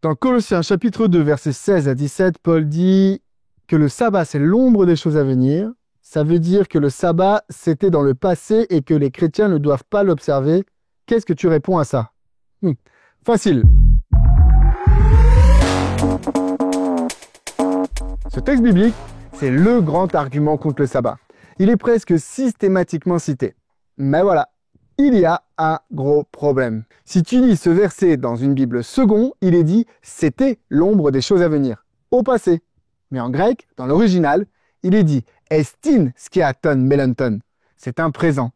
Dans Colossiens chapitre 2, versets 16 à 17, Paul dit que le sabbat, c'est l'ombre des choses à venir. Ça veut dire que le sabbat, c'était dans le passé et que les chrétiens ne doivent pas l'observer. Qu'est-ce que tu réponds à ça? Facile. Ce texte biblique, c'est le grand argument contre le sabbat. Il est presque systématiquement cité. Mais voilà, il y a un gros problème. Si tu lis ce verset dans une Bible seconde, il est dit « c'était l'ombre des choses à venir », au passé. Mais en grec, dans l'original, il est dit « estin skiaton melanton », c'est un présent.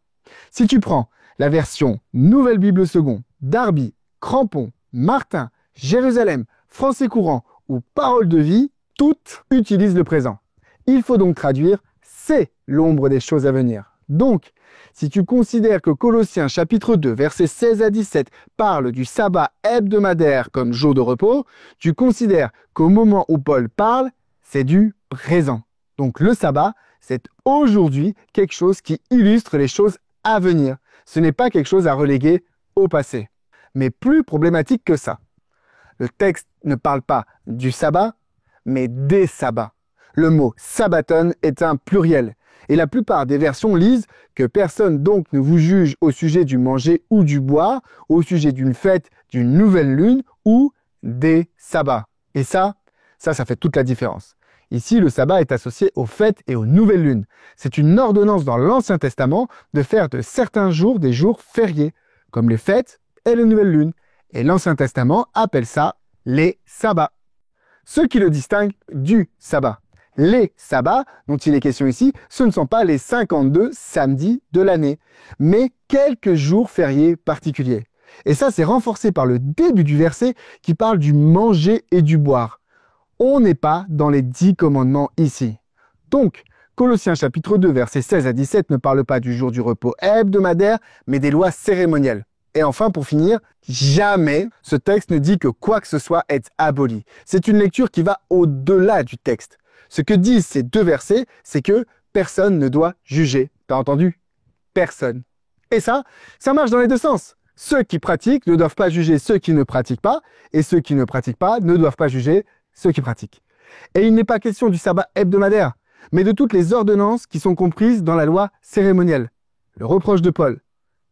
Si tu prends la version Nouvelle Bible seconde, Darby, Crampon, Martin, Jérusalem, Français courant ou Parole de vie, toutes utilisent le présent. Il faut donc traduire « c'est l'ombre des choses à venir ». Donc, si tu considères que Colossiens chapitre 2, versets 16 à 17 parle du sabbat hebdomadaire comme jour de repos, tu considères qu'au moment où Paul parle, c'est du présent. Donc le sabbat, c'est aujourd'hui quelque chose qui illustre les choses à venir. Ce n'est pas quelque chose à reléguer au passé. Mais plus problématique que ça. Le texte ne parle pas du sabbat, mais des sabbats. Le mot sabbaton est un pluriel. Et la plupart des versions lisent que personne donc ne vous juge au sujet du manger ou du boire, au sujet d'une fête, d'une nouvelle lune ou des sabbats. Et ça fait toute la différence. Ici, le sabbat est associé aux fêtes et aux nouvelles lunes. C'est une ordonnance dans l'Ancien Testament de faire de certains jours des jours fériés, comme les fêtes et les nouvelles lunes. Et l'Ancien Testament appelle ça les sabbats. Ce qui le distingue du sabbat. Les sabbats dont il est question ici, ce ne sont pas les 52 samedis de l'année, mais quelques jours fériés particuliers. Et ça, c'est renforcé par le début du verset qui parle du manger et du boire. On n'est pas dans les 10 commandements ici. Donc, Colossiens chapitre 2, versets 16 à 17 ne parle pas du jour du repos hebdomadaire, mais des lois cérémonielles. Et enfin, pour finir, jamais ce texte ne dit que quoi que ce soit est aboli. C'est une lecture qui va au-delà du texte. Ce que disent ces deux versets, c'est que personne ne doit juger. T'as entendu? Personne. Et ça marche dans les deux sens. Ceux qui pratiquent ne doivent pas juger ceux qui ne pratiquent pas, et ceux qui ne pratiquent pas ne doivent pas juger ceux qui pratiquent. Et il n'est pas question du sabbat hebdomadaire, mais de toutes les ordonnances qui sont comprises dans la loi cérémonielle. Le reproche de Paul,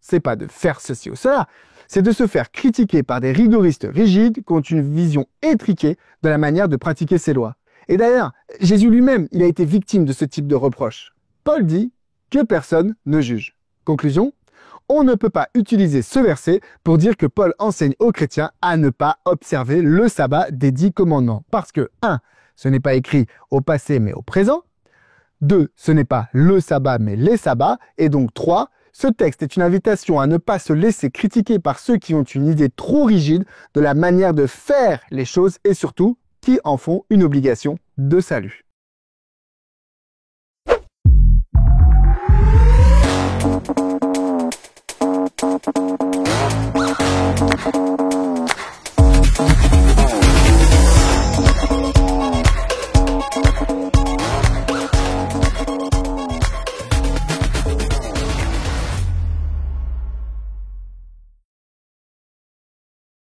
c'est pas de faire ceci ou cela, c'est de se faire critiquer par des rigoristes rigides qui ont une vision étriquée de la manière de pratiquer ces lois. Et d'ailleurs, Jésus lui-même, il a été victime de ce type de reproche. Paul dit que personne ne juge. Conclusion, on ne peut pas utiliser ce verset pour dire que Paul enseigne aux chrétiens à ne pas observer le sabbat des 10 commandements. Parce que 1, ce n'est pas écrit au passé mais au présent. 2, ce n'est pas le sabbat mais les sabbats. Et donc 3, ce texte est une invitation à ne pas se laisser critiquer par ceux qui ont une idée trop rigide de la manière de faire les choses et surtout qui en font une obligation de salut.